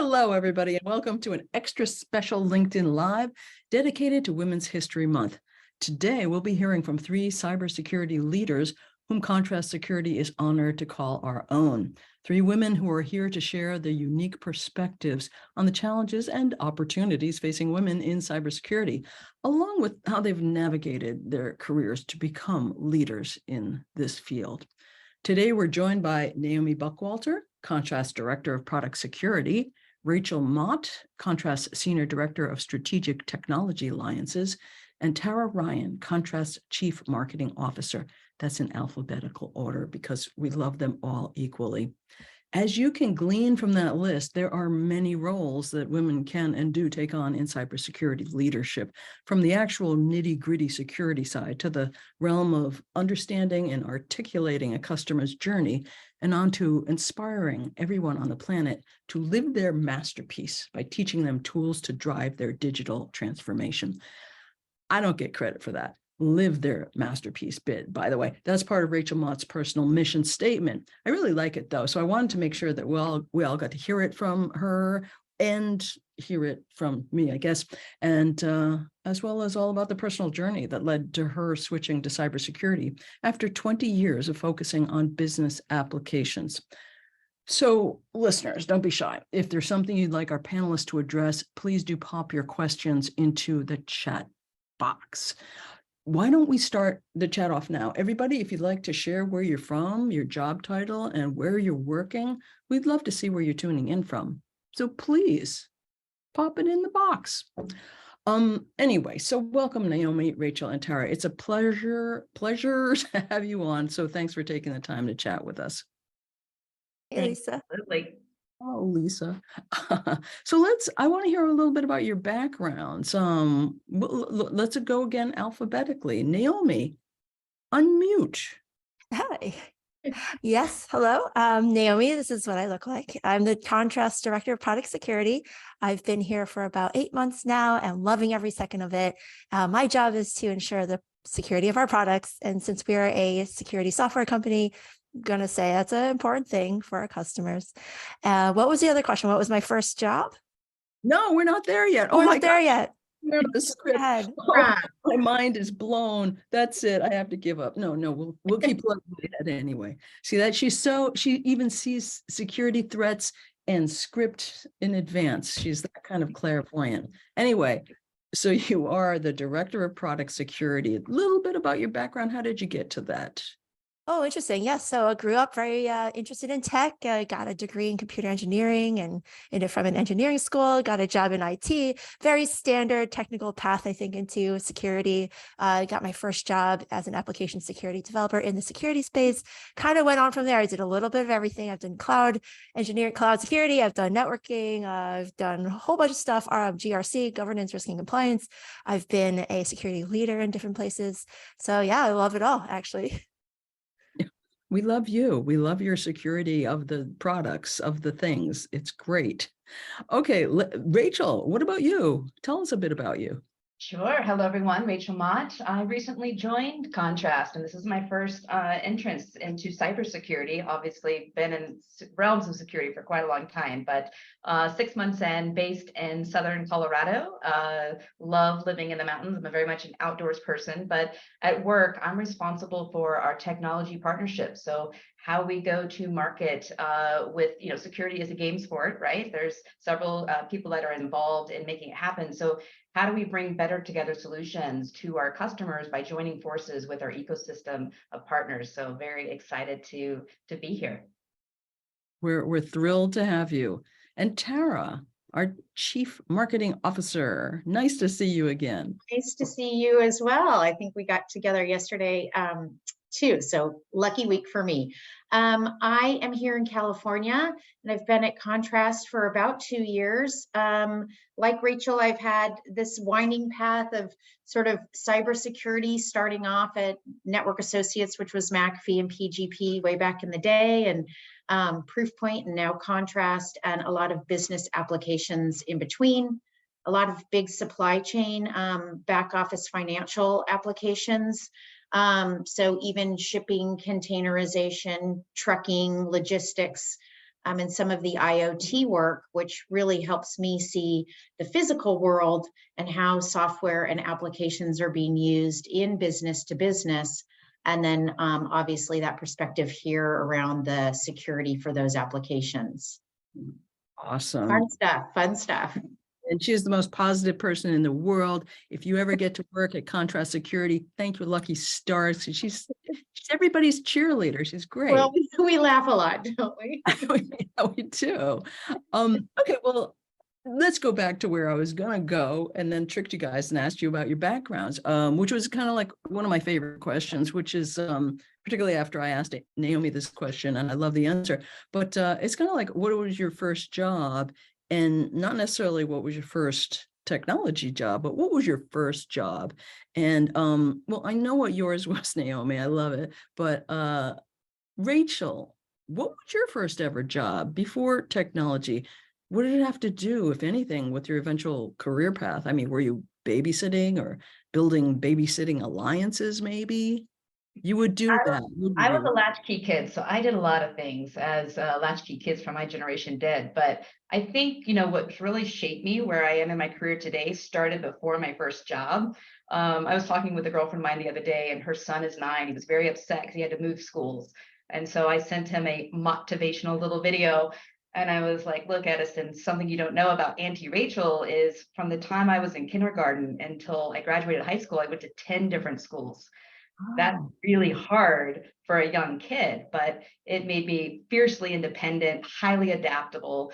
Hello, everybody, and welcome to an extra special LinkedIn Live dedicated to Women's History Month. Today, we'll be hearing from three cybersecurity leaders whom Contrast Security is honored to call our own. Three women who are here to share their unique perspectives on the challenges and opportunities facing women in cybersecurity, along with how they've navigated their careers to become leaders in this field. Today, we're joined by Naomi Buckwalter, Contrast Director of Product Security, Rachael Mott, Contrast Senior Director of Strategic Technology Alliances, and Tara Ryan, Contrast Chief Marketing Officer. That's in alphabetical order because we love them all equally. As you can glean from that list, there are many roles that women can and do take on in cybersecurity leadership, from the actual nitty-gritty security side to the realm of understanding and articulating a customer's journey, and on to inspiring everyone on the planet to live their masterpiece by teaching them tools to drive their digital transformation. I don't get credit for that. Live their masterpiece bit, by the way. That's part of Rachael Mott's personal mission statement. I really like it, though, so I wanted to make sure that we all got to hear it from her and hear it from me, I guess, and as well as all about the personal journey that led to her switching to cybersecurity after 20 years of focusing on business applications. So listeners, don't be shy. If there's something you'd like our panelists to address, please do pop your questions into the chat box. Why don't we start the chat off now? Everybody, if you'd like to share where you're from, your job title, and where you're working, we'd love to see where you're tuning in from. So please pop it in the box. Anyway, so welcome, Naomi, Rachael, and Tara. It's a pleasure to have you on. So thanks for taking the time to chat with us. Hey, Lisa. Absolutely. Oh, Lisa. So I want to hear a little bit about your backgrounds. Let's go again alphabetically. Naomi, unmute. Hi. Yes, hello. Naomi, this is what I look like. I'm the Contrast Director of Product Security. I've been here for about 8 months now and loving every second of it. My job is to ensure the security of our products. And since we are a security software company, I'm going to say that's an important thing for our customers. What was the other question? What was my first job? No, we're not there yet. Oh, we're not there yet. The script. Oh, my mind is blown. That's it. I have to give up. No, we'll keep plugging it anyway. See that she even sees security threats and script in advance. She's that kind of clairvoyant. Anyway, so you are the Director of Product Security. A little bit about your background. How did you get to that? Oh, interesting. Yes. So I grew up very interested in tech. I got a degree in computer engineering and from an engineering school, got a job in IT, very standard technical path, I think, into security. I got my first job as an application security developer in the security space, kind of went on from there. I did a little bit of everything. I've done cloud engineering, cloud security. I've done networking. I've done a whole bunch of stuff, GRC, governance, risk and compliance. I've been a security leader in different places. So yeah, I love it all, actually. We love you. We love your security of the products, of the things. It's great. Okay, Rachael, what about you? Tell us a bit about you. Sure. Hello, everyone. Rachael Mott. I recently joined Contrast, and this is my first entrance into cybersecurity. Obviously, been in realms of security for quite a long time, but 6 months in, based in Southern Colorado. Love living in the mountains. I'm very much an outdoors person, but at work, I'm responsible for our technology partnerships. So how we go to market with, security is a game sport, right? There's several people that are involved in making it happen. So how do we bring better together solutions to our customers by joining forces with our ecosystem of partners? So very excited to be here. We're thrilled to have you. And Tara, our Chief Marketing Officer, nice to see you again. Nice to see you as well. I think we got together yesterday too, so lucky week for me. I am here in California and I've been at Contrast for about 2 years. Like Rachael, I've had this winding path of sort of cybersecurity, starting off at Network Associates, which was McAfee and PGP way back in the day, and Proofpoint, and now Contrast, and a lot of business applications in between, a lot of big supply chain, back office financial applications. So even shipping, containerization, trucking, logistics, and some of the IoT work, which really helps me see the physical world and how software and applications are being used in business to business. And then obviously that perspective here around the security for those applications. Awesome. Fun stuff, fun stuff. And she's the most positive person in the world. If you ever get to work at Contrast Security, thank your lucky stars. She's everybody's cheerleader. She's great. Well, we laugh a lot, don't we? Yeah, we do. Okay, well, let's go back to where I was gonna go and then tricked you guys and asked you about your backgrounds, which was kind of like one of my favorite questions, which is particularly after I asked Naomi this question, and I love the answer, but it's kind of like, what was your first job? And not necessarily what was your first technology job, but what was your first job? And well, I know what yours was, Naomi. I love it. But Rachael, what was your first ever job before technology? What did it have to do, if anything, with your eventual career path? I mean, were you babysitting or building babysitting alliances, maybe? You would do that. I was a latchkey kid, so I did a lot of things as latchkey kids from my generation did. But I think, what really shaped me where I am in my career today started before my first job. I was talking with a girlfriend of mine the other day, and her son is 9. He was very upset because he had to move schools. And so I sent him a motivational little video. And I was like, look, Edison, something you don't know about Auntie Rachael is from the time I was in kindergarten until I graduated high school, I went to 10 different schools. That's really hard for a young kid, but it made me fiercely independent, highly adaptable,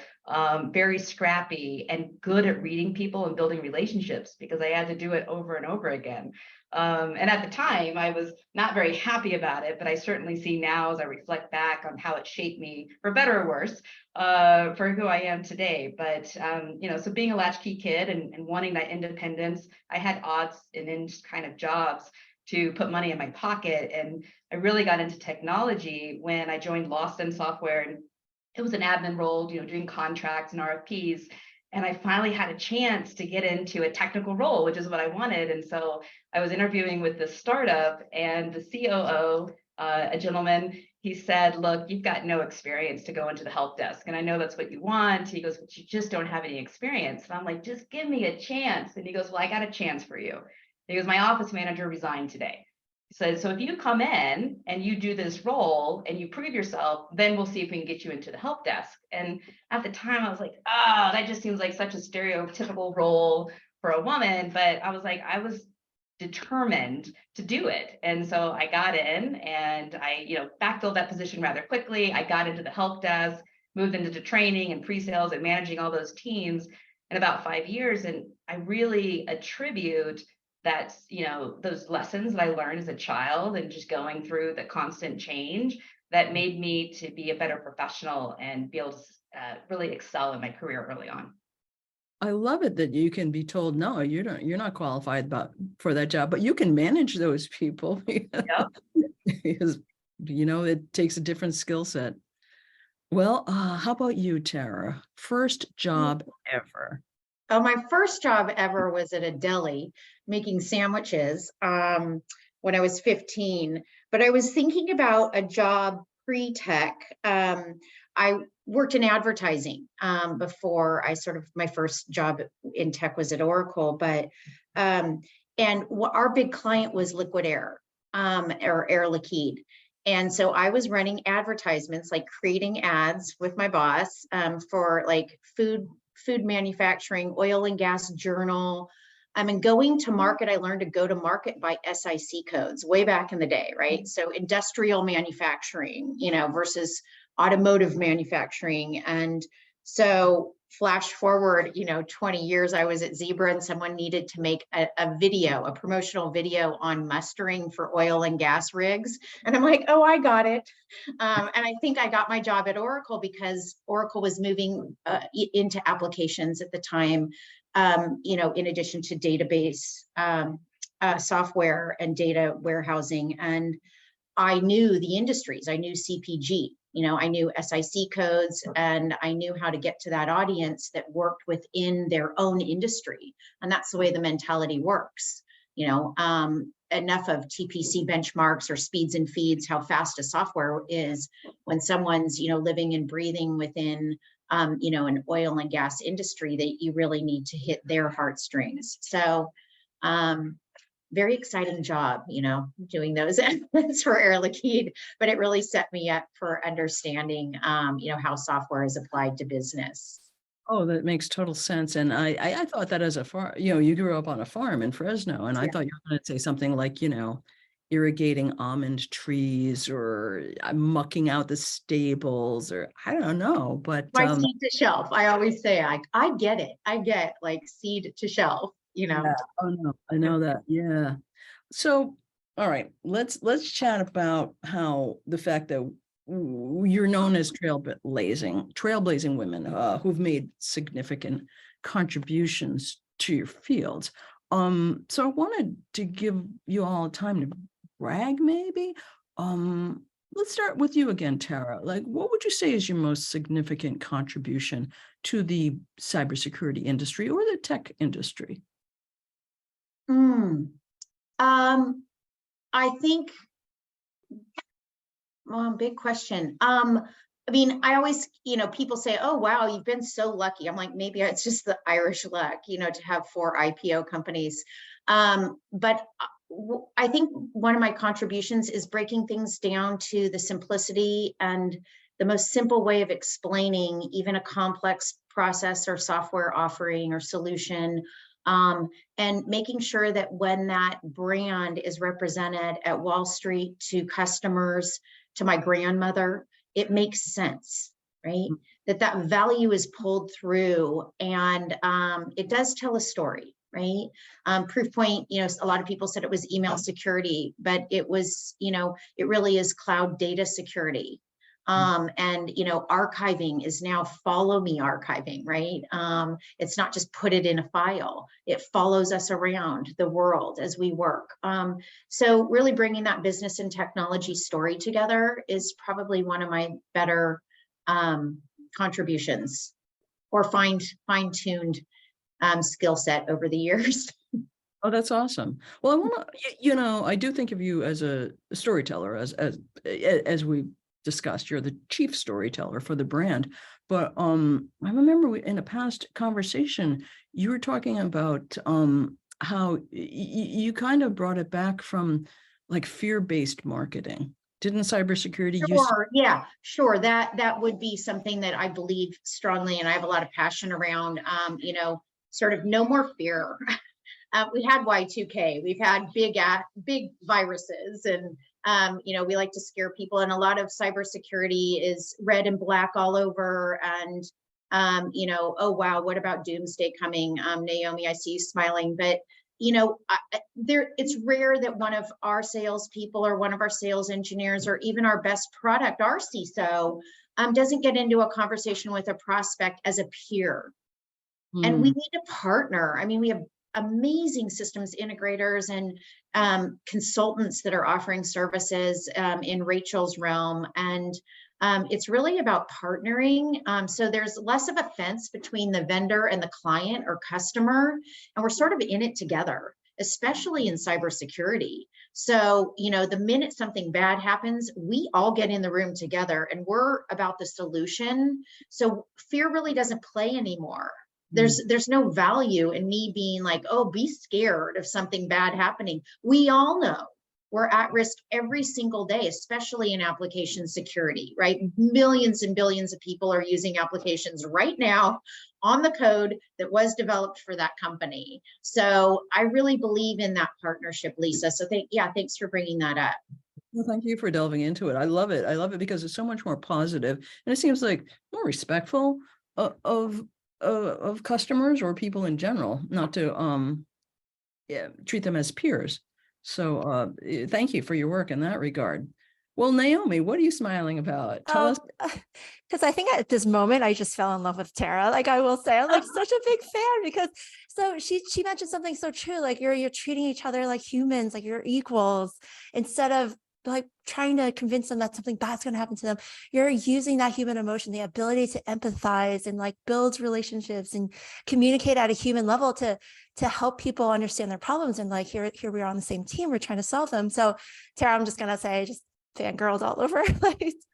very scrappy, and good at reading people and building relationships because I had to do it over and over again. And at the time, I was not very happy about it, but I certainly see now as I reflect back on how it shaped me, for better or worse, for who I am today. But, so being a latchkey kid and wanting that independence, I had odds and ends kind of jobs to put money in my pocket. And I really got into technology when I joined Lawson Software, and it was an admin role, doing contracts and RFPs. And I finally had a chance to get into a technical role, which is what I wanted. And so I was interviewing with this startup, and the COO, a gentleman, he said, look, you've got no experience to go into the help desk. And I know that's what you want. He goes, but you just don't have any experience. And I'm like, just give me a chance. And he goes, well, I got a chance for you. Because my office manager resigned today. He said, so if you come in and you do this role and you prove yourself, then we'll see if we can get you into the help desk. And at the time I was like, that just seems like such a stereotypical role for a woman. But I was determined to do it. And so I got in and I, backfilled that position rather quickly. I got into the help desk, moved into training and pre-sales and managing all those teams in about 5 years. And I really attribute that's, those lessons that I learned as a child and just going through the constant change that made me to be a better professional and be able to really excel in my career early on. I love it that you can be told, no, you're not qualified for that job, but you can manage those people. Yep. Because, it takes a different skill set. Well, how about you, Tara? First job ever? Oh, my first job ever was at a deli making sandwiches when I was 15. But I was thinking about a job pre-tech. I worked in advertising before my first job in tech was at Oracle. But our big client was Liquid Air or Air Liquide. And so I was running advertisements, like creating ads with my boss for like food manufacturing, oil and gas journal. And going to market, I learned to go to market by SIC codes way back in the day, right? So industrial manufacturing, versus automotive manufacturing. And so flash forward, 20 years, I was at Zebra and someone needed to make a promotional video on mustering for oil and gas rigs. And I'm like, oh, I got it. And I think I got my job at Oracle because Oracle was moving into applications at the time, in addition to database software and data warehousing. And I knew the industries. I knew CPG. I knew SIC codes, and I knew how to get to that audience that worked within their own industry. And that's the way the mentality works. enough of TPC benchmarks or speeds and feeds, how fast a software is when someone's, living and breathing within, an oil and gas industry, that you really need to hit their heartstrings. So, very exciting job, doing those elements for Air Liquide, but it really set me up for understanding, how software is applied to business. Oh, that makes total sense. And I thought that as a farm, you grew up on a farm in Fresno, and I thought you were going to say something like, irrigating almond trees or mucking out the stables, or I don't know, but My seed to shelf. I always say, I get it. I get like seed to shelf, Yeah. Oh no, I know that. Yeah. So, all right, let's chat about how the fact that you're known as trailblazing women who've made significant contributions to your fields. So I wanted to give you all time to brag, maybe. Let's start with you again, Tara. Like, what would you say is your most significant contribution to the cybersecurity industry or the tech industry? I think, big question. I always, people say, oh, wow, you've been so lucky. I'm like, maybe it's just the Irish luck, to have 4 IPO companies. But I think one of my contributions is breaking things down to the simplicity and the most simple way of explaining even a complex process or software offering or solution, and making sure that when that brand is represented at Wall Street to customers, to my grandmother, it makes sense, right? That value is pulled through, and it does tell a story, right? Proof point, a lot of people said it was email security, but it was, it really is cloud data security. And archiving is now follow me archiving, right? It's not just put it in a file. It follows us around the world as we work. So really bringing that business and technology story together is probably one of my better contributions, or fine-tuned skill set over the years. Oh, that's awesome. Well, I want to, I do think of you as a storyteller, as we discussed. You're the chief storyteller for the brand. But I remember in a past conversation, you were talking about how you kind of brought it back from like fear-based marketing. Didn't cybersecurity use? Yeah, sure. That would be something that I believe strongly, and I have a lot of passion around, sort of no more fear. We had Y2K, we've had big viruses, and we like to scare people, and a lot of cybersecurity is red and black all over, and oh wow, what about doomsday coming? Naomi, I see you smiling, but it's rare that one of our salespeople or one of our sales engineers or even our best product, our CISO, doesn't get into a conversation with a prospect as a peer. And we need to partner. I mean, we have amazing systems integrators and consultants that are offering services in Rachael's realm. And it's really about partnering. So there's less of a fence between the vendor and the client or customer, and we're sort of in it together, especially in cybersecurity. So, the minute something bad happens, we all get in the room together and we're about the solution. So fear really doesn't play anymore. There's no value in me being like, oh, be scared of something bad happening. We all know we're at risk every single day, especially in application security, right? Millions and billions of people are using applications right now on the code that was developed for that company. So I really believe in that partnership, Lisa. So thanks for bringing that up. Well, thank you for delving into it. I love it. I love it because it's so much more positive, and it seems like more respectful of customers or people in general, not to treat them as peers. So thank you for your work in that regard. Well, Naomi, what are you smiling about? Tell us. Because I think at this moment, I just fell in love with Tara. Like I will say, I'm like such a big fan, because so she mentioned something so true. Like you're treating each other like humans, like you're equals, instead of like trying to convince them that something bad's going to happen to them. You're using that human emotion, the ability to empathize and like build relationships and communicate at a human level to help people understand their problems. And like, here we are on the same team. We're trying to solve them. So Tara, I'm just going to say, just fangirls all over. Like, it's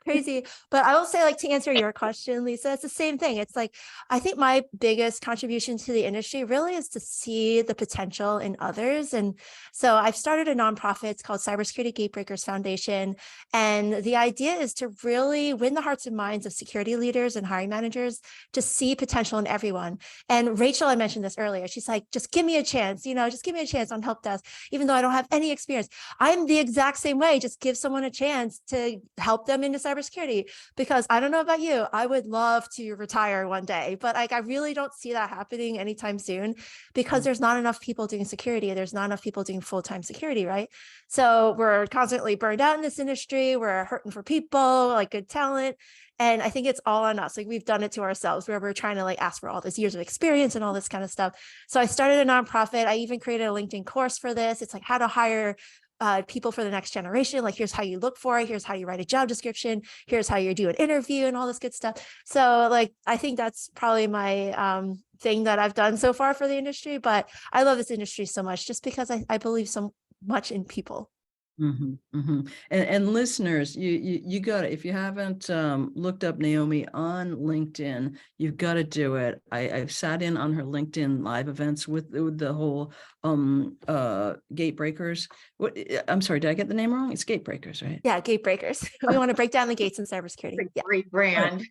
crazy. But I will say, like, to answer your question, Lisa, it's the same thing. It's like, I think my biggest contribution to the industry really is to see the potential in others. And so I've started a nonprofit. It's called Cybersecurity Gatebreakers Foundation. And the idea is to really win the hearts and minds of security leaders and hiring managers to see potential in everyone. And Rachel, I mentioned this earlier. She's like, just give me a chance, just give me a chance on help desk, even though I don't have any experience. I'm the exact same way. Just give someone a chance to help them into cybersecurity, because I don't know about you, I would love to retire one day, but like, I really don't see that happening anytime soon, because there's not enough people doing security. There's not enough people doing full-time security, right? So we're constantly burned out in this industry. We're hurting for people, like good talent. And I think it's all on us. Like, we've done it to ourselves, where we're trying to like ask for all this years of experience and all this kind of stuff. So I started a nonprofit. I even created a LinkedIn course for this. It's like how to hire people for the next generation. Like, here's how you look for it. Here's how you write a job description. Here's how you do an interview and all this good stuff. So like, I think that's probably my thing that I've done so far for the industry, but I love this industry so much just because I believe so much in people. And listeners, you got to, if you haven't looked up Naomi on LinkedIn, you've got to do it. I've sat in on her LinkedIn live events with the whole Gatebreakers. I'm sorry, did I get the name wrong? It's Gatebreakers, right? Yeah, Gatebreakers. We want to break down the gates in cybersecurity. Great brand.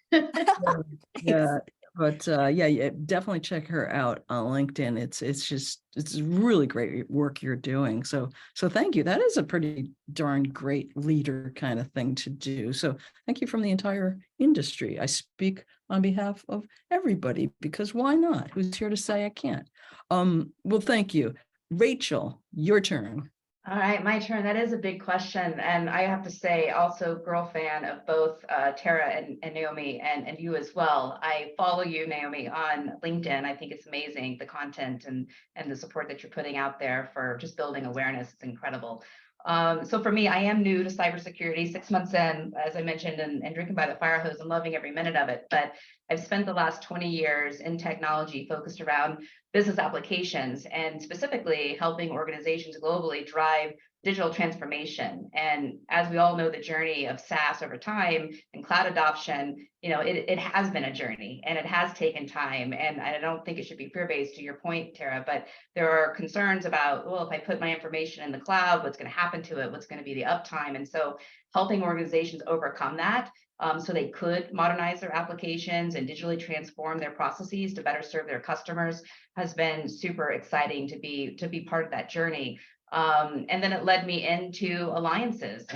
Yeah. But yeah, definitely check her out on LinkedIn. It's really great work you're doing. So thank you. That is a pretty darn great leader kind of thing to do. So thank you from the entire industry. I speak on behalf of everybody, because why not? Who's here to say I can't? Well, thank you. Rachel, your turn. All right, my turn. That is a big question. And I have to say, also girl fan of both Tara and Naomi and you as well. I follow you, Naomi, on LinkedIn. I think it's amazing, the content and the support that you're putting out there for just building awareness. It's incredible. So for me, I am new to cybersecurity, 6 months in, as I mentioned, and drinking by the fire hose and loving every minute of it. But I've spent the last 20 years in technology focused around business applications and specifically helping organizations globally drive digital transformation. And as we all know, the journey of SaaS over time and cloud adoption, it has been a journey and it has taken time. And I don't think it should be fear-based, to your point, Tara, but there are concerns about, well, if I put my information in the cloud, what's going to happen to it? What's going to be the uptime? And so helping organizations overcome that, so they could modernize their applications and digitally transform their processes to better serve their customers has been super exciting to be part of that journey. And then it led me into alliances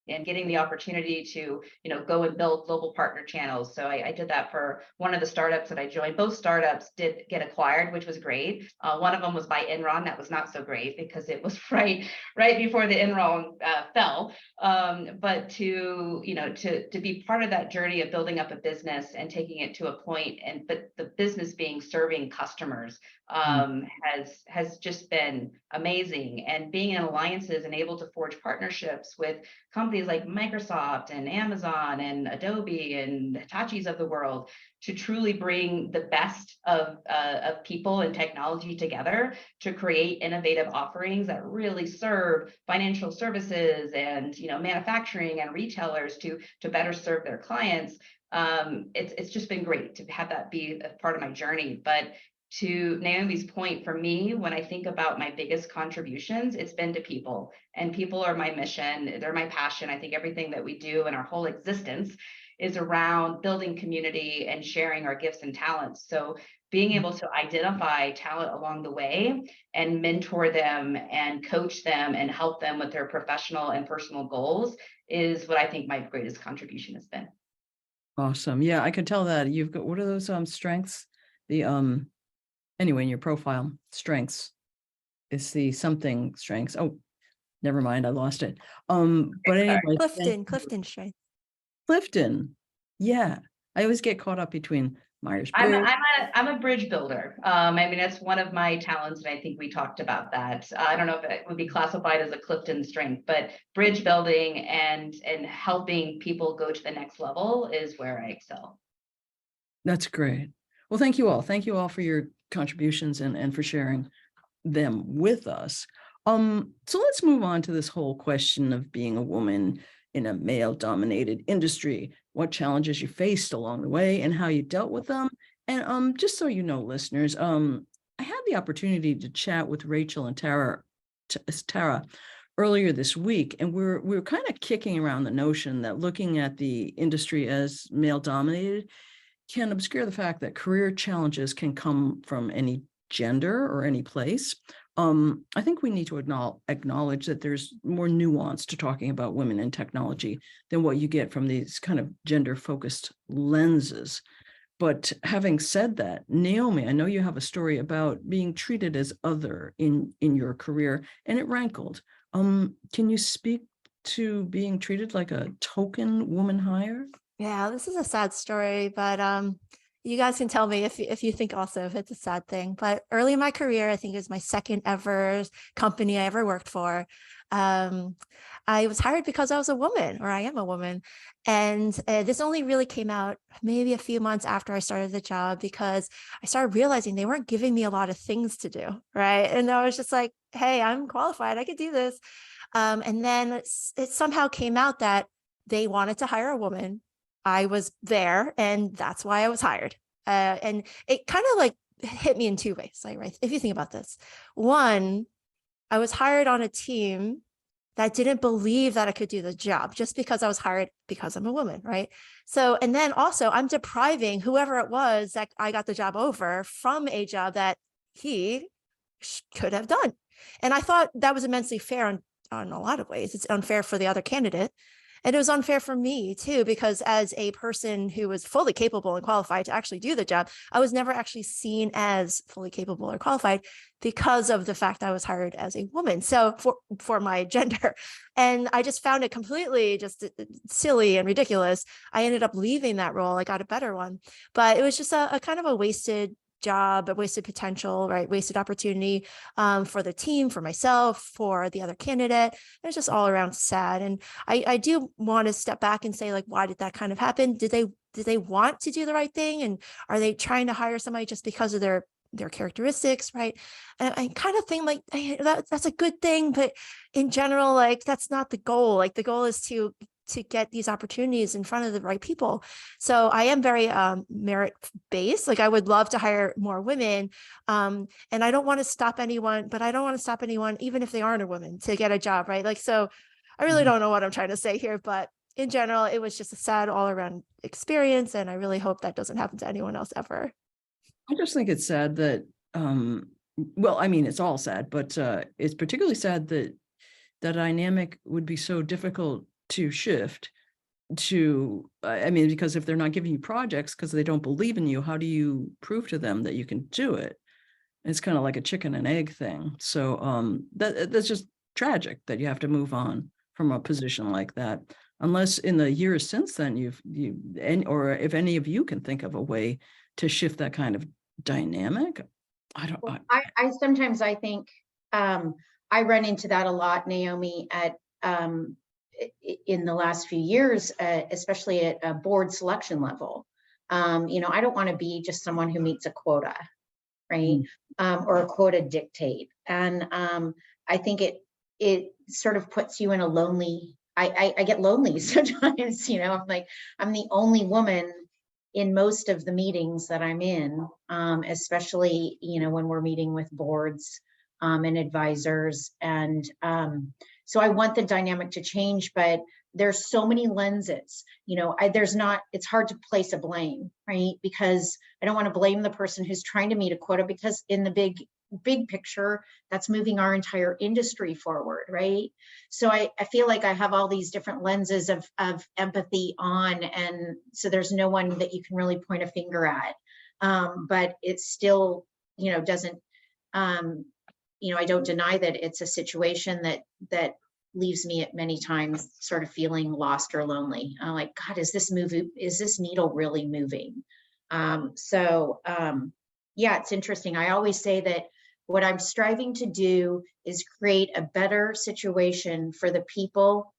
and getting the opportunity to, go and build global partner channels. So I did that for one of the startups that I joined. Both startups did get acquired, which was great. One of them was by Enron. That was not so great because it was right before the Enron fell. But to be part of that journey of building up a business and taking it to a point, but the business being serving customers has just been amazing. And being in alliances and able to forge partnerships with companies like Microsoft and Amazon and Adobe and Hitachi's of the world to truly bring the best of people and technology together to create innovative offerings that really serve financial services and manufacturing and retailers to better serve their clients. It's just been great to have that be a part of my journey. But to Naomi's point, for me, when I think about my biggest contributions, it's been to people, and people are my mission. They're my passion. I think everything that we do and our whole existence is around building community and sharing our gifts and talents. So being able to identify talent along the way and mentor them and coach them and help them with their professional and personal goals is what I think my greatest contribution has been. Awesome. Yeah, I could tell that you've got, what are those strengths? The anyway, in your profile, strengths. It's the something strengths. Oh, never mind, I lost it. But anyway, Clifton strength. Clifton. Yeah. I always get caught up between Myers-Briggs? I'm a bridge builder. I mean, that's one of my talents, and I think we talked about that. I don't know if it would be classified as a Clifton strength, but bridge building and helping people go to the next level is where I excel. That's great. Well, thank you all. Thank you all for your contributions and for sharing them with us. So let's move on to this whole question of being a woman in a male-dominated industry, what challenges you faced along the way and how you dealt with them. And just so you know, listeners, I had the opportunity to chat with Rachael and Tara earlier this week, and we're kind of kicking around the notion that looking at the industry as male-dominated can obscure the fact that career challenges can come from any gender or any place. I think we need to acknowledge that there's more nuance to talking about women in technology than what you get from these kind of gender-focused lenses. But having said that, Naomi, I know you have a story about being treated as other in your career, and it rankled. Can you speak to being treated like a token woman hire? Yeah, this is a sad story, but you guys can tell me if you think also if it's a sad thing. But early in my career, I think it was my second ever company I ever worked for. I was hired because I was a woman, or I am a woman. And this only really came out maybe a few months after I started the job, because I started realizing they weren't giving me a lot of things to do, right? And I was just like, hey, I'm qualified, I could do this. And then it somehow came out that they wanted to hire a woman. I was there, and that's why I was hired. And it kind of like hit me in two ways, like, right? If you think about this, one, I was hired on a team that didn't believe that I could do the job just because I was hired because I'm a woman, right? So, and then also I'm depriving whoever it was that I got the job over from a job that he could have done. And I thought that was immensely fair on a lot of ways. It's unfair for the other candidate. And it was unfair for me too, because as a person who was fully capable and qualified to actually do the job, I was never actually seen as fully capable or qualified because of the fact I was hired as a woman. So for my gender, and I just found it completely just silly and ridiculous. I ended up leaving that role. I got a better one, but it was just a kind of a wasted job, a wasted potential, right? Wasted opportunity for the team, for myself, for the other candidate. It's just all around sad. And I do want to step back and say, like, why did that kind of happen? Did they want to do the right thing? And are they trying to hire somebody just because of their characteristics, right? And I kind of think like that's a good thing, but in general, like that's not the goal. Like the goal is to get these opportunities in front of the right people. So I am very merit-based. Like I would love to hire more women. And I don't want to stop anyone, but I don't want to stop anyone, even if they aren't a woman, to get a job, right? Like, so I really don't know what I'm trying to say here, but in general, it was just a sad all around experience. And I really hope that doesn't happen to anyone else ever. I just think it's sad that, well, I mean, it's all sad, but it's particularly sad that the dynamic would be so difficult to shift to, I mean, because if they're not giving you projects because they don't believe in you, how do you prove to them that you can do it? It's kind of like a chicken and egg thing. So that's just tragic that you have to move on from a position like that, unless in the years since then or if any of you can think of a way to shift that kind of dynamic. I sometimes I think I run into that a lot, Naomi, at in the last few years, especially at a board selection level. I don't want to be just someone who meets a quota, right? Or a quota dictate. And I think it sort of puts you in a lonely, I get lonely sometimes, I'm like, I'm the only woman in most of the meetings that I'm in, especially, when we're meeting with boards and advisors. And so I want the dynamic to change, but there's so many lenses, it's hard to place a blame, right? Because I don't want to blame the person who's trying to meet a quota, because in the big picture, that's moving our entire industry forward, right? So I feel like I have all these different lenses of empathy on, and so there's no one that you can really point a finger at. But it's still, doesn't, I don't deny that it's a situation that leaves me at many times sort of feeling lost or lonely. I'm like, God, is this needle really moving? Yeah, it's interesting. I always say that what I'm striving to do is create a better situation for the people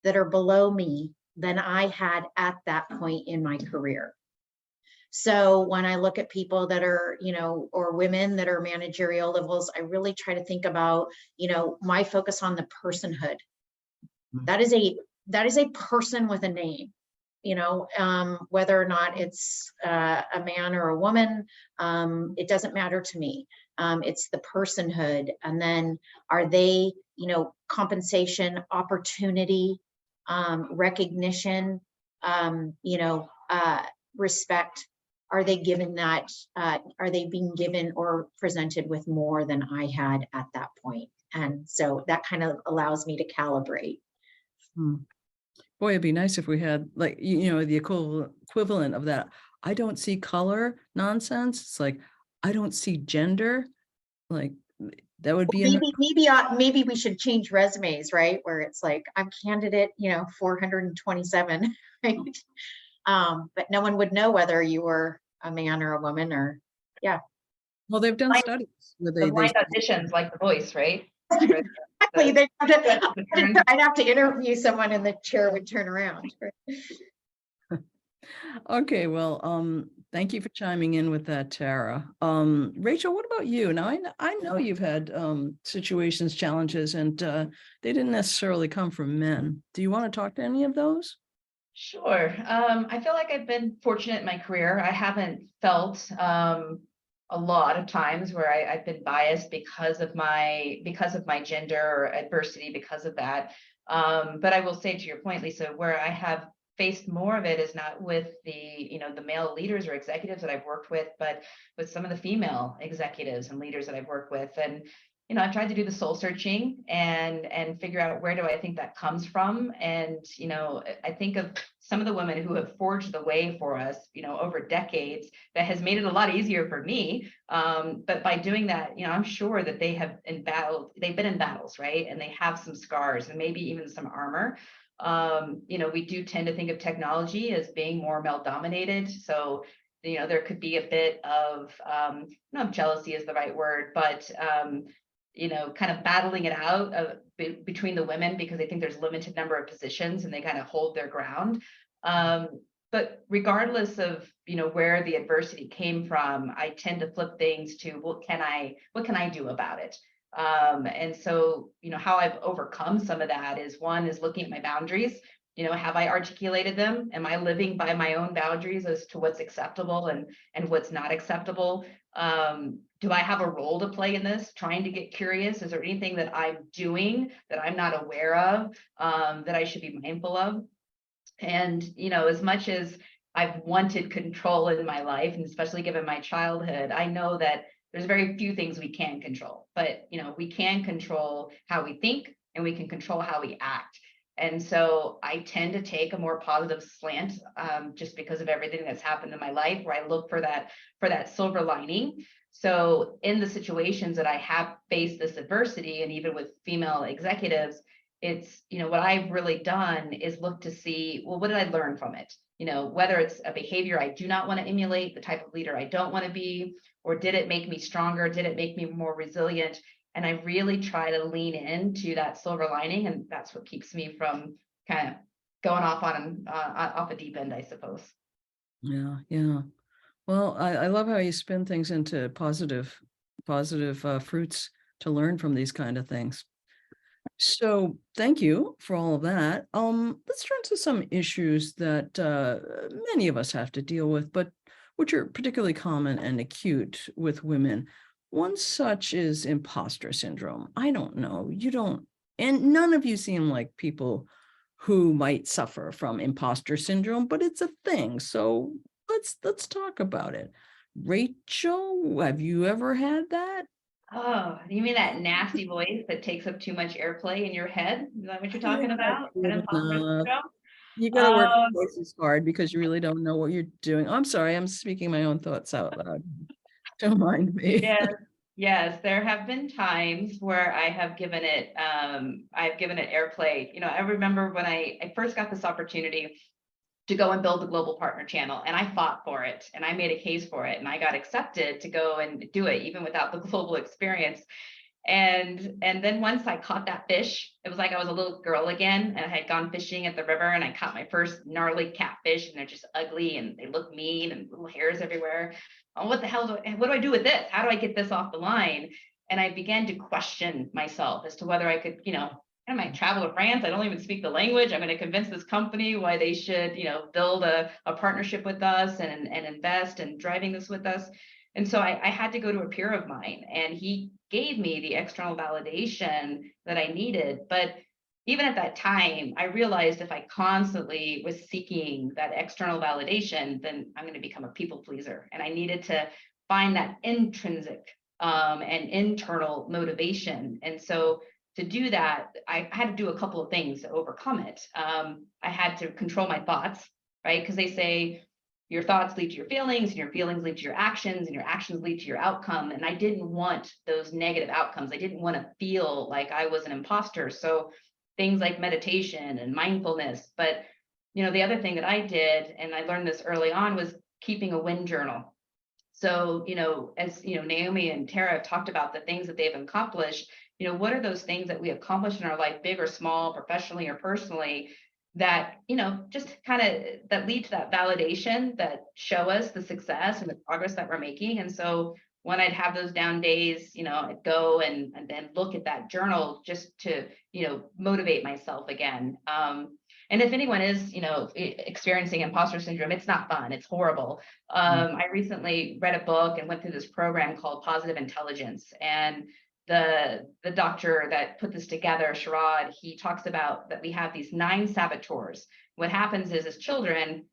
that are below me than I had at that point in my career. So when I look at people that are, or women that are managerial levels, I really try to think about, my focus on the personhood. That is a person with a name, whether or not it's a man or a woman, it doesn't matter to me. It's the personhood. And then are they, compensation, opportunity, recognition, respect. Are they given that? Are they being given or presented with more than I had at that point? And so that kind of allows me to calibrate. Boy, it'd be nice if we had like, the equivalent of that. I don't see color nonsense. It's like, I don't see gender. Like that would be maybe we should change resumes, right? Where it's like, I'm candidate, 427, right? But no one would know whether you were a man or a woman or, yeah. Well, they've done studies where The blind auditions like The Voice, right? Exactly. I'd have to interview someone and the chair would turn around. Right? Okay, well, thank you for chiming in with that, Tara. Rachel, what about you? Now, I know you've had situations, challenges, and they didn't necessarily come from men. Do you want to talk to any of those? Sure. I feel like I've been fortunate in my career. I haven't felt a lot of times where I've been biased because of my gender or adversity because of that. But I will say, to your point, Lisa, where I have faced more of it is not with the male leaders or executives that I've worked with, but with some of the female executives and leaders that I've worked with. And I've tried to do the soul searching and figure out where do I think that comes from. And, I think of some of the women who have forged the way for us, over decades, that has made it a lot easier for me. But by doing that, I'm sure that they've been in battles, right? And they have some scars and maybe even some armor. We do tend to think of technology as being more male dominated. So, there could be a bit of, jealousy is the right word, but, kind of battling it out between the women because they think there's a limited number of positions and they kind of hold their ground. But regardless of, where the adversity came from, I tend to flip things to what can I do about it? And so, how I've overcome some of that is one is looking at my boundaries. Have I articulated them? Am I living by my own boundaries as to what's acceptable and what's not acceptable? Do I have a role to play in this? Trying to get curious. Is there anything that I'm doing that I'm not aware of that I should be mindful of? And, as much as I've wanted control in my life, and especially given my childhood, I know that there's very few things we can control, but, we can control how we think and we can control how we act. And so I tend to take a more positive slant just because of everything that's happened in my life, where I look for that silver lining. So in the situations that I have faced this adversity, and even with female executives, it's, what I've really done is look to see, well, what did I learn from it? Whether it's a behavior I do not want to emulate, the type of leader I don't want to be, or did it make me stronger? Did it make me more resilient? And I really try to lean into that silver lining. And that's what keeps me from kind of going off off a deep end, I suppose. Yeah. Well, I love how you spin things into positive fruits to learn from these kind of things. So thank you for all of that. Let's turn to some issues that many of us have to deal with, but which are particularly common and acute with women. One such is imposter syndrome. I don't know, you don't, and none of you seem like people who might suffer from imposter syndrome, but it's a thing. So let's talk about it. Rachel, have you ever had that? Oh, you mean that nasty voice that takes up too much airplay in your head? Is that what you're talking about? That imposter syndrome? You got to work your voices hard because you really don't know what you're doing. I'm sorry, I'm speaking my own thoughts out loud. Don't mind me. Yes, there have been times where I've given it airplay. I remember when I first got this opportunity to go and build the global partner channel. And I fought for it and I made a case for it and I got accepted to go and do it even without the global experience. And then once I caught that fish, it was like I was a little girl again, and I had gone fishing at the river and I caught my first gnarly catfish, and they're just ugly and they look mean and little hairs everywhere. Oh, what the hell what do I do with this? How do I get this off the line? And I began to question myself as to whether I could, I might travel to France. I don't even speak the language. I'm going to convince this company why they should, build a partnership with us and invest in driving this with us. And so I had to go to a peer of mine, and he gave me the external validation that I needed. But even at that time, I realized if I constantly was seeking that external validation, then I'm going to become a people pleaser. And I needed to find that intrinsic and internal motivation. And so to do that, I had to do a couple of things to overcome it. I had to control my thoughts, right? Because they say, your thoughts lead to your feelings, and your feelings lead to your actions, and your actions lead to your outcome. And I didn't want those negative outcomes. I didn't want to feel like I was an imposter. So things like meditation and mindfulness. But, the other thing that I did, and I learned this early on, was keeping a win journal. So, as Naomi and Tara have talked about the things that they've accomplished, what are those things that we accomplished in our life, big or small, professionally or personally, that, just kind of that lead to that validation, that show us the success and the progress that we're making. And so when I'd have those down days, I'd go and then look at that journal just to, motivate myself again. And if anyone is, experiencing imposter syndrome, it's not fun. It's horrible. I recently read a book and went through this program called Positive Intelligence. And the doctor that put this together, Sharad, he talks about that we have these 9 saboteurs. What happens is, as children,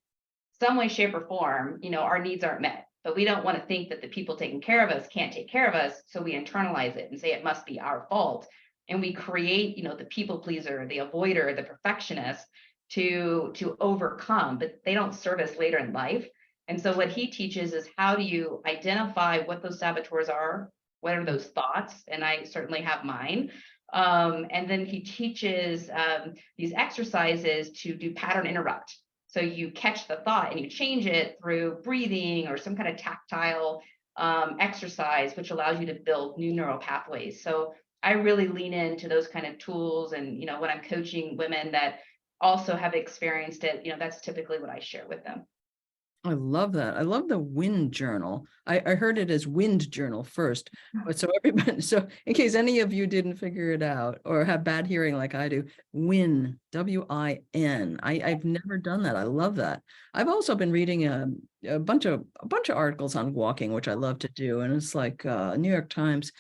some way, shape, or form, our needs aren't met. But we don't want to think that the people taking care of us can't take care of us. So we internalize it and say it must be our fault. And we create, the people pleaser, the avoider, the perfectionist to overcome, but they don't serve us later in life. And so what he teaches is, how do you identify what those saboteurs are? What are those thoughts? And I certainly have mine. And then he teaches these exercises to do pattern interrupt. So you catch the thought and you change it through breathing or some kind of tactile exercise, which allows you to build new neural pathways. So I really lean into those kind of tools. And, when I'm coaching women that also have experienced it, that's typically what I share with them. I love that. I love the wind journal. I heard it as wind journal first, but so everybody, so in case any of you didn't figure it out or have bad hearing like I do, win, W-I-N. I've never done that. I love that. I've also been reading a bunch of articles on walking, which I love to do. And it's like New York Times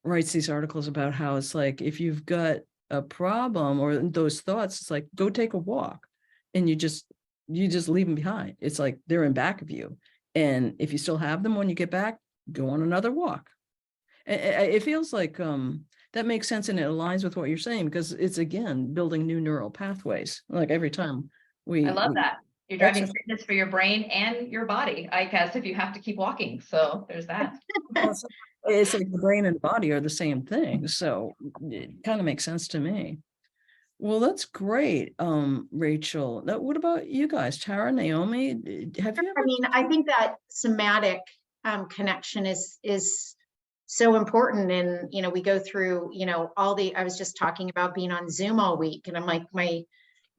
writes these articles about how it's like, if you've got a problem or those thoughts, it's like, go take a walk, and you just leave them behind. It's like they're in back of you. And if you still have them when you get back, go on another walk. It feels like that makes sense, and it aligns with what you're saying, because it's, again, building new neural pathways. Like every time I love that. You're driving fitness for your brain and your body, I guess, if you have to keep walking. So there's that. It's like the brain and body are the same thing. So it kind of makes sense to me. Well, that's great, Rachael. Now, what about you guys, Tara, Naomi? Have you ever? I mean, I think that somatic connection is so important. And, we go through, I was just talking about being on Zoom all week, and I'm like, I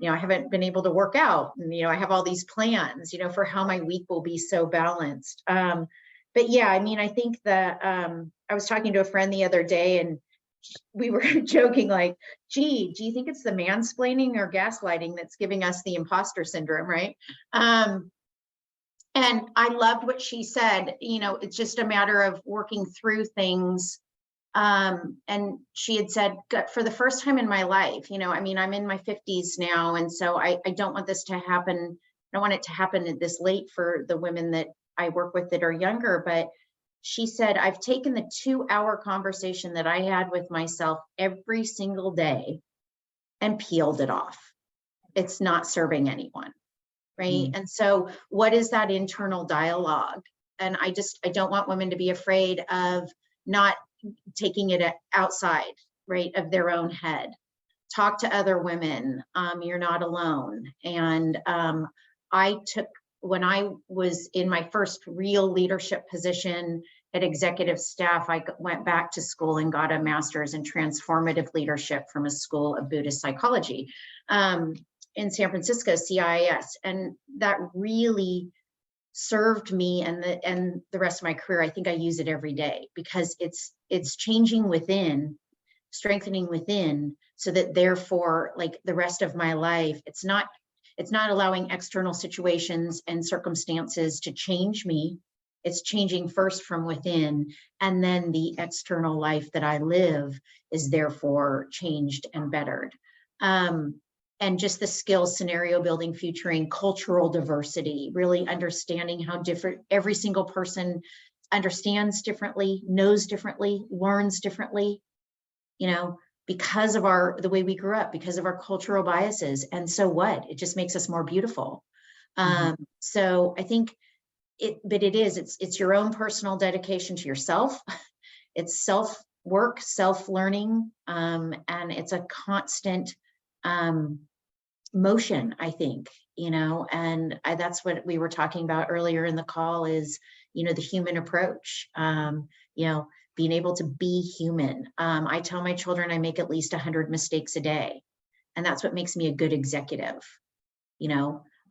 haven't been able to work out, and, I have all these plans, for how my week will be so balanced. But yeah, I mean, I think that I was talking to a friend the other day, and we were joking like, gee, do you think it's the mansplaining or gaslighting that's giving us the imposter syndrome, right? And I loved what she said. It's just a matter of working through things. And she had said, for the first time in my life, I mean, I'm in my 50s now, and so I don't want this to happen. I don't want it to happen this late for the women that I work with that are younger. But she said, I've taken the 2-hour conversation that I had with myself every single day and peeled it off. It's not serving anyone, right? And so what is that internal dialogue? And I don't want women to be afraid of not taking it outside, right, of their own head. Talk to other women. You're not alone. And when I was in my first real leadership position at executive staff, I went back to school and got a master's in transformative leadership from a school of Buddhist psychology in San Francisco, CIIS. And that really served me and the rest of my career. I think I use it every day because it's changing within, strengthening within, so that therefore, like the rest of my life, it's not allowing external situations and circumstances to change me. It's changing first from within, and then the external life that I live is therefore changed and bettered. And just the skills, scenario building, featuring cultural diversity, really understanding how different every single person understands differently, knows differently, learns differently, because of the way we grew up, because of our cultural biases. And so what? It just makes us more beautiful. So I think it's your own personal dedication to yourself. It's self-work, self-learning, and it's a constant motion, I think, and that's what we were talking about earlier in the call is, the human approach, being able to be human. I tell my children I make at least 100 mistakes a day, and that's what makes me a good executive.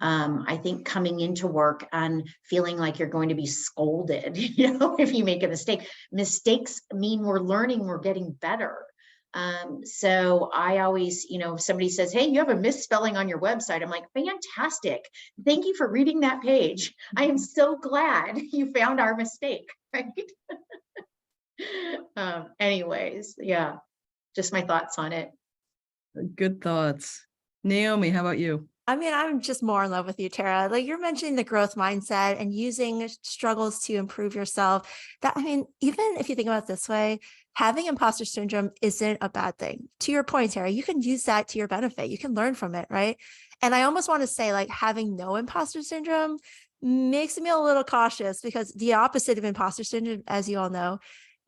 I think coming into work and feeling like you're going to be scolded, if you make a mistake. Mistakes mean we're learning, we're getting better. So I always, if somebody says, hey, you have a misspelling on your website, I'm like, fantastic. Thank you for reading that page. I am so glad you found our mistake, right? Anyways, yeah, just my thoughts on it. Good thoughts. Naomi, how about you? I mean, I'm just more in love with you, Tara. Like you're mentioning the growth mindset and using struggles to improve yourself. Even if you think about it this way, having imposter syndrome isn't a bad thing. To your point, Tara, you can use that to your benefit. You can learn from it, right? And I almost want to say like having no imposter syndrome makes me a little cautious, because the opposite of imposter syndrome, as you all know,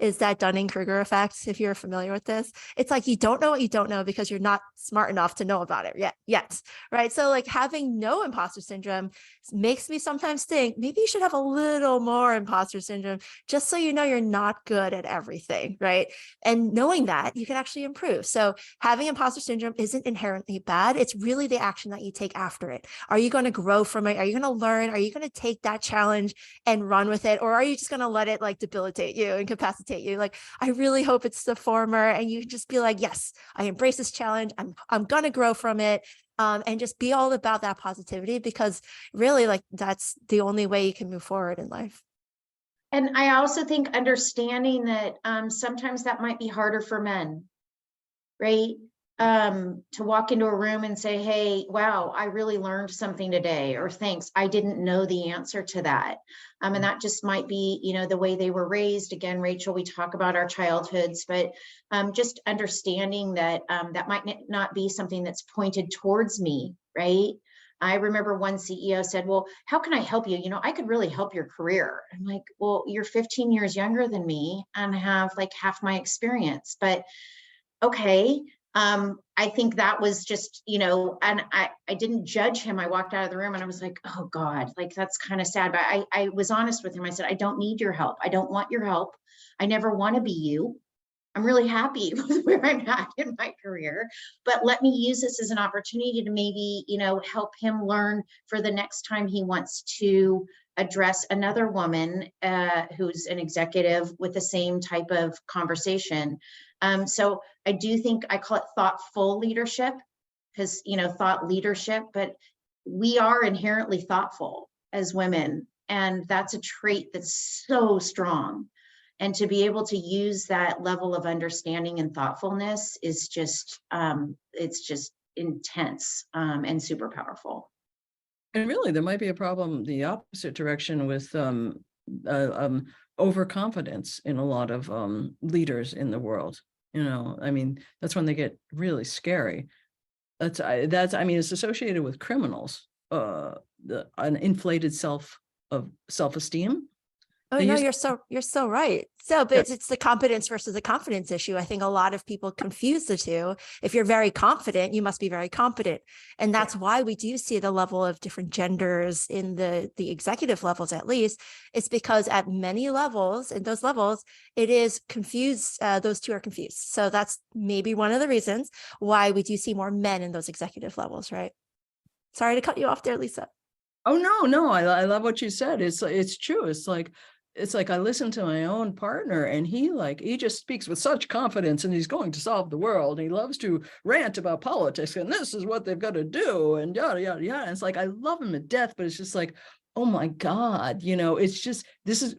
is that Dunning-Kruger effect. If you're familiar with this, it's like you don't know what you don't know because you're not smart enough to know about it yet, right? So like having no imposter syndrome makes me sometimes think maybe you should have a little more imposter syndrome, just so you know you're not good at everything, right? And knowing that, you can actually improve. So having imposter syndrome isn't inherently bad. It's really the action that you take after it. Are you going to grow from it? Are you going to learn? Are you going to take that challenge and run with it? Or are you just going to let it like debilitate you, incapacitate you? Like, I really hope it's the former, and you just be like, yes, I embrace this challenge. I'm going to grow from it. And just be all about that positivity, because really like that's the only way you can move forward in life. And I also think understanding that sometimes that might be harder for men, right? To walk into a room and say, hey, wow, I really learned something today, or thanks, I didn't know the answer to that. And that just might be, the way they were raised. Again, Rachel, we talk about our childhoods, but just understanding that that might not be something that's pointed towards me, right? I remember one CEO said, well, how can I help you? I could really help your career. I'm like, well, you're 15 years younger than me and have like half my experience, but okay. I think that was just, and I didn't judge him. I walked out of the room and I was like, oh God, like, that's kind of sad. But I was honest with him. I said, I don't need your help. I don't want your help. I never want to be you. I'm really happy with where I'm at in my career, but let me use this as an opportunity to maybe, help him learn for the next time he wants to address another woman who's an executive with the same type of conversation. So I do think I call it thoughtful leadership, because, thought leadership, but we are inherently thoughtful as women. And that's a trait that's so strong. And to be able to use that level of understanding and thoughtfulness is just, it's just intense and super powerful. And really, there might be a problem the opposite direction with overconfidence in a lot of leaders in the world. That's when they get really scary. It's associated with criminals, an inflated self-esteem. Oh And no, you you're so right. So, but Yeah. it's the competence versus the confidence issue. I think a lot of people confuse the two. If you're very confident, you must be very competent. And that's why we do see the level of different genders in the executive levels, at least. It's because at many levels, in those levels, it is confused. Those two are confused. So that's maybe one of the reasons why we do see more men in those executive levels, right? Sorry to cut you off there, Lisa. Oh, no, I love what you said. It's true. It's like I listen to my own partner and he just speaks with such confidence and he's going to solve the world. He loves to rant about politics and this is what they've got to do and yada, yada, yada. And it's like, I love him to death, but it's just like, oh my God, it's just,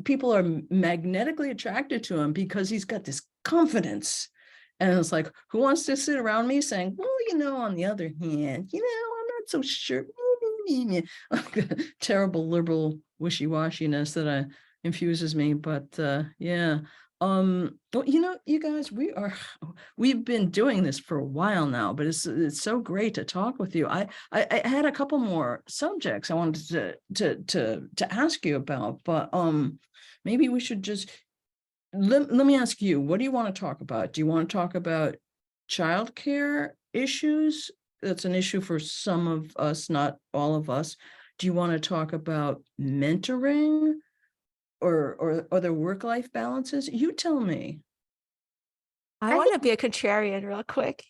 people are magnetically attracted to him because he's got this confidence. And it's like, who wants to sit around me saying, well, on the other hand, I'm not so sure. Terrible liberal wishy-washiness that infuses me, but yeah. Well, you guys, we've been doing this for a while now, but it's so great to talk with you. I had a couple more subjects I wanted to ask you about, but maybe we should just let me ask you, what do you want to talk about? Do you want to talk about childcare issues? That's an issue for some of us, not all of us. Do you want to talk about mentoring or other work-life balances? You tell me. I want to be a contrarian real quick.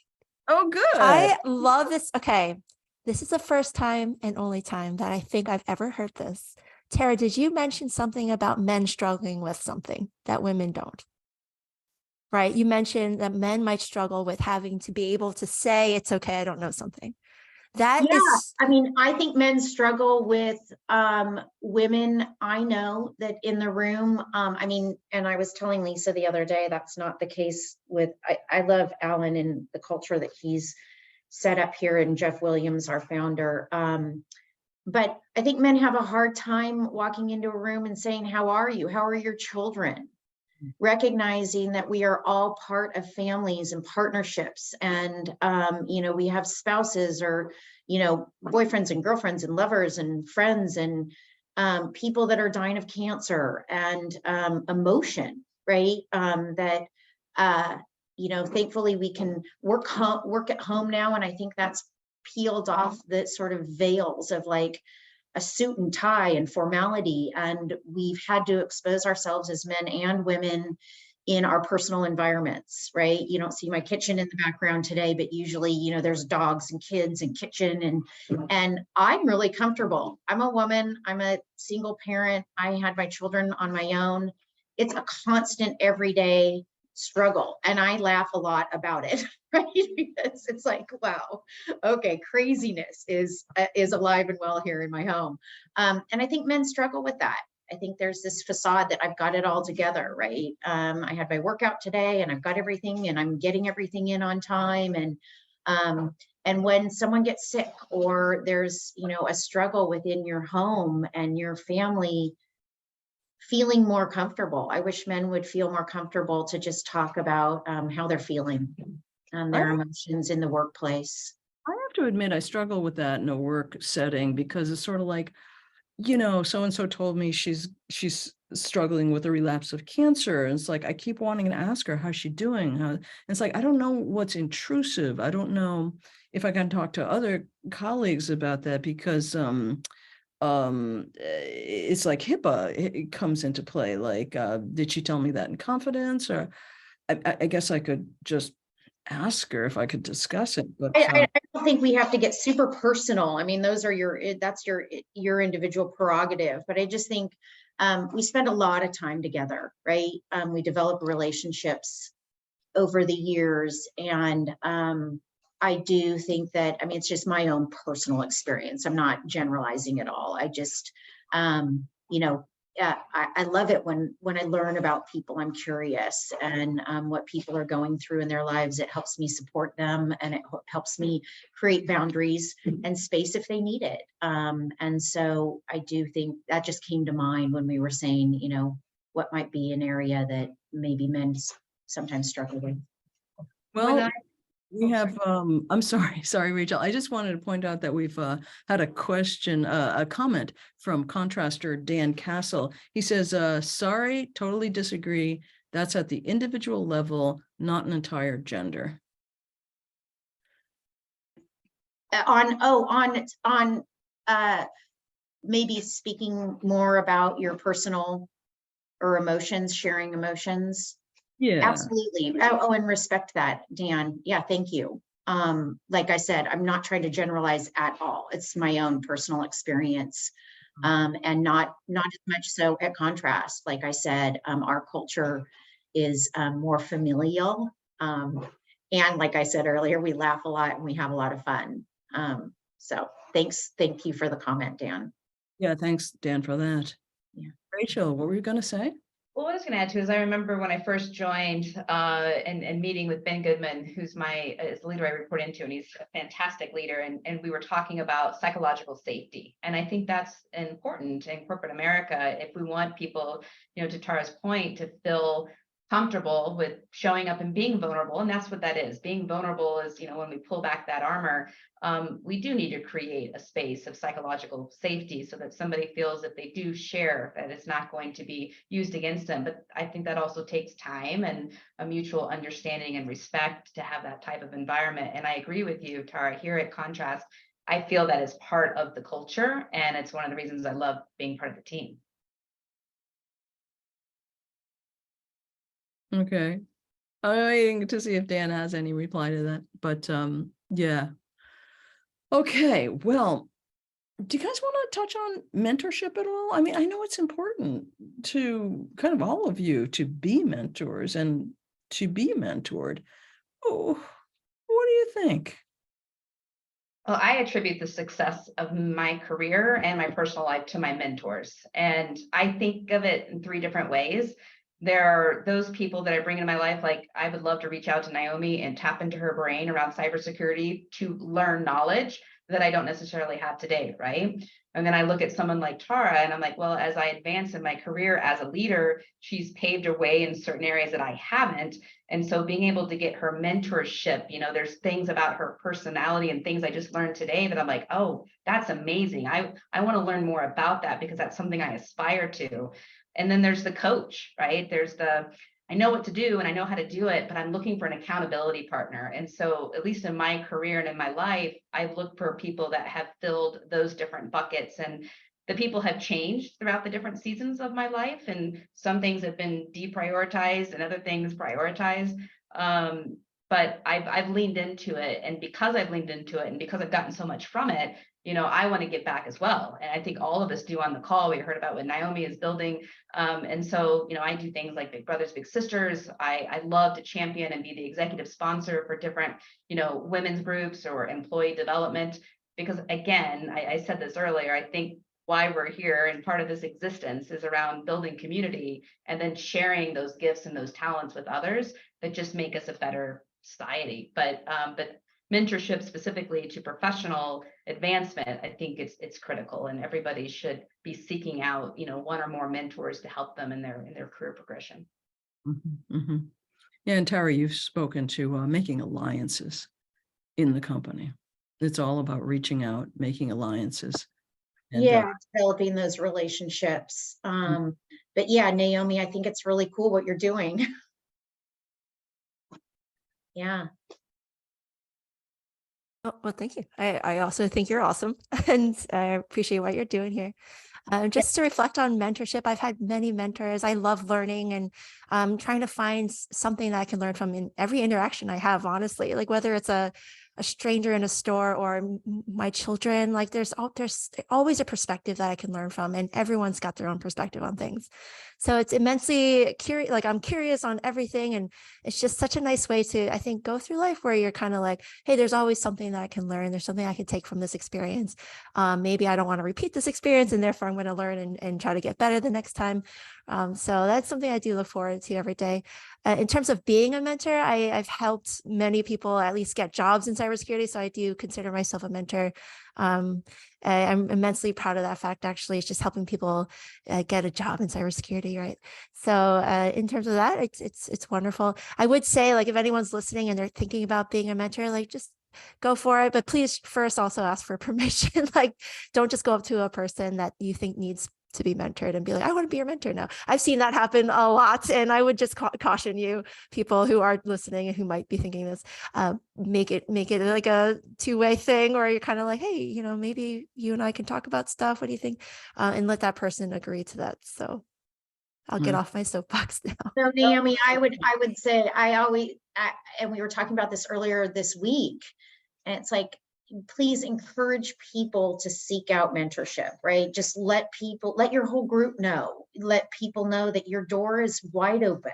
Oh, good. I love this. Okay. This is the first time and only time that I think I've ever heard this. Tara, did you mention something about men struggling with something that women don't? Right? You mentioned that men might struggle with having to be able to say, it's okay, I don't know something. That is, I mean, I think men struggle with women. I know that in the room, I mean, and I was telling Lisa the other day, that's not the case with, I love Alan and the culture that he's set up here, and Jeff Williams, our founder. But I think men have a hard time walking into a room and saying, how are you? How are your children? Recognizing that we are all part of families and partnerships, and we have spouses or boyfriends and girlfriends and lovers and friends and people that are dying of cancer and emotion, right? That thankfully we can work at home now, and I think that's peeled off the sort of veils of like a suit and tie and formality. And we've had to expose ourselves as men and women in our personal environments, right? You don't see my kitchen in the background today, but usually, there's dogs and kids and kitchen and I'm really comfortable. I'm a woman, I'm a single parent. I had my children on my own. It's a constant everyday struggle. And I laugh a lot about it, right? Because it's like, wow, okay, craziness is alive and well here in my home. And I think men struggle with that. I think there's this facade that I've got it all together, right? I had my workout today and I've got everything and I'm getting everything in on time. And when someone gets sick or there's, a struggle within your home and your family feeling more comfortable. I wish men would feel more comfortable to just talk about how they're feeling and their emotions in the workplace. I have to admit, I struggle with that in a work setting because it's sort of like, so-and-so told me she's struggling with a relapse of cancer. And it's like, I keep wanting to ask her, how's she doing? It's like, I don't know what's intrusive. I don't know if I can talk to other colleagues about that because it's like HIPAA, it comes into play. Like, did she tell me that in confidence? Or I guess I could just ask her if I could discuss it. But I don't think we have to get super personal. I mean, those are that's your individual prerogative. But I just think we spend a lot of time together, right? We develop relationships over the years, and I do think that, I mean, it's just my own personal experience. I'm not generalizing at all. I just, I love it when I learn about people. I'm curious and what people are going through in their lives. It helps me support them, and it helps me create boundaries and space if they need it. And so I do think that just came to mind when we were saying, what might be an area that maybe men sometimes struggle with. well, We have, I'm sorry, Rachel. I just wanted to point out that we've had a question, a comment from contraster Dan Castle. He says, sorry, totally disagree. That's at the individual level, not an entire gender. On maybe speaking more about your personal or emotions, sharing emotions. Yeah. Absolutely. Oh, and respect that, Dan. Yeah, thank you. Like I said, I'm not trying to generalize at all. It's my own personal experience. And not as much so at contrast. Like I said, our culture is more familial. And like I said earlier, we laugh a lot and we have a lot of fun. So thank you for the comment, Dan. Yeah, thanks, Dan, for that. Yeah. Rachel, what were you going to say? Well, what I was going to add to is I remember when I first joined and meeting with Ben Goodman, who's is the leader I report into, and he's a fantastic leader. And we were talking about psychological safety. And I think that's important in corporate America. If we want people, to Tara's point, to feel comfortable with showing up and being vulnerable. And that's what that is. Being vulnerable is, when we pull back that armor, we do need to create a space of psychological safety so that somebody feels if they do share that it's not going to be used against them. But I think that also takes time and a mutual understanding and respect to have that type of environment. And I agree with you, Tara, here at Contrast, I feel that is part of the culture. And it's one of the reasons I love being part of the team. Okay. I'm waiting to see if Dan has any reply to that, but yeah. Okay, well, do you guys want to touch on mentorship at all? I mean, I know it's important to kind of all of you to be mentors and to be mentored. Oh, what do you think? Well, I attribute the success of my career and my personal life to my mentors. And I think of it in 3 different ways. There are those people that I bring into my life, like I would love to reach out to Naomi and tap into her brain around cybersecurity to learn knowledge that I don't necessarily have today, right? And then I look at someone like Tara and I'm like, well, as I advance in my career as a leader, she's paved a way in certain areas that I haven't. And so being able to get her mentorship, there's things about her personality and things I just learned today that I'm like, oh, that's amazing. I want to learn more about that because that's something I aspire to. And then there's the coach, right? There's I know what to do and I know how to do it, but I'm looking for an accountability partner. And so at least in my career and in my life, I look for people that have filled those different buckets. And the people have changed throughout the different seasons of my life. And some things have been deprioritized and other things prioritized. But I've leaned into it. And because I've leaned into it and because I've gotten so much from it, I want to give back as well. And I think all of us do on the call. We heard about what Naomi is building. And so, I do things like Big Brothers, Big Sisters. I love to champion and be the executive sponsor for different, women's groups or employee development. Because again, I said this earlier, I think why we're here and part of this existence is around building community and then sharing those gifts and those talents with others that just make us a better society. But mentorship specifically to professional advancement, I think it's critical, and everybody should be seeking out, one or more mentors to help them in their career progression. Mm-hmm, mm-hmm. Yeah, and Tara, you've spoken to making alliances in the company. It's all about reaching out, making alliances. And, developing those relationships. But yeah, Naomi, I think it's really cool what you're doing. Yeah. Oh, well, thank you. I also think you're awesome and I appreciate what you're doing here. Just to reflect on mentorship, I've had many mentors. I love learning and trying to find something that I can learn from in every interaction I have, honestly, like whether it's a stranger in a store or my children, like there's always a perspective that I can learn from, and everyone's got their own perspective on things. So it's immensely curious, like I'm curious on everything. And it's just such a nice way to, I think, go through life where you're kind of like, hey, there's always something that I can learn. There's something I can take from this experience. Maybe I don't want to repeat this experience and therefore I'm going to learn and try to get better the next time. So that's something I do look forward to every day. In terms of being a mentor, I've helped many people at least get jobs in cybersecurity cybersecurity, so I do consider myself a mentor. I'm immensely proud of that fact. Actually, it's just helping people get a job in cybersecurity, right? So in terms of that, it's wonderful. I would say, like, if anyone's listening and they're thinking about being a mentor, like, just go for it. But please first also ask for permission. Like, don't just go up to a person that you think needs to be mentored and be like, I want to be your mentor now. I've seen that happen a lot. And I would just caution you, people who are listening and who might be thinking this, make it like a two-way thing, or you're kind of like, hey, you know, maybe you and I can talk about stuff. What do you think? And let that person agree to that. So I'll get off my soapbox now. So Naomi, I would say and we were talking about this earlier this week, and it's like, please encourage people to seek out mentorship, right? Just let your whole group know, let people know that your door is wide open,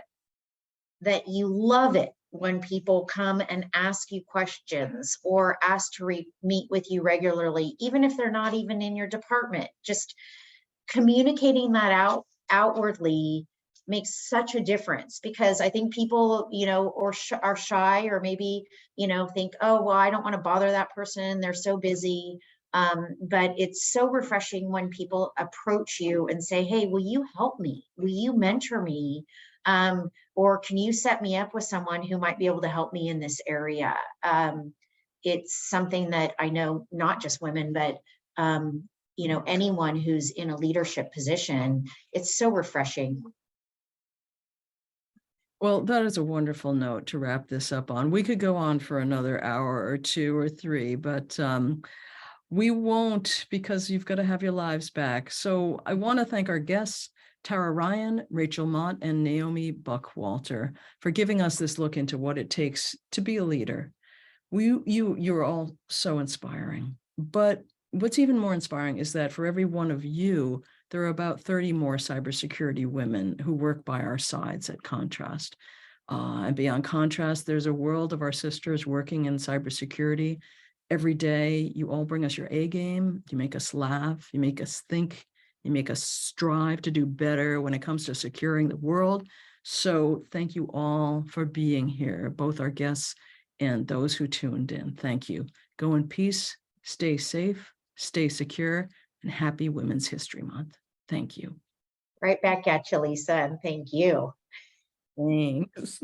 that you love it when people come and ask you questions or ask to meet with you regularly, even if they're not even in your department. Just communicating that outwardly makes such a difference, because I think people, you know, are shy, or maybe, you know, think, oh, well, I don't want to bother that person, they're so busy. But it's so refreshing when people approach you and say, hey, will you help me? Will you mentor me? Or can you set me up with someone who might be able to help me in this area? It's something that I know not just women, but you know, anyone who's in a leadership position, it's so refreshing. Well, that is a wonderful note to wrap this up on. We could go on for another hour or two or three, but we won't, because you've got to have your lives back. So I want to thank our guests, Tara Ryan, Rachael Mott, and Naomi Buckwalter, for giving us this look into what it takes to be a leader. You're all so inspiring. But what's even more inspiring is that for every one of you, there are about 30 more cybersecurity women who work by our sides at Contrast. And beyond Contrast, there's a world of our sisters working in cybersecurity. Every day, you all bring us your A game. You make us laugh. You make us think. You make us strive to do better when it comes to securing the world. So thank you all for being here, both our guests and those who tuned in. Thank you. Go in peace, stay safe, stay secure, and happy Women's History Month. Thank you. Right back at you, Lisa, and thank you. Thanks.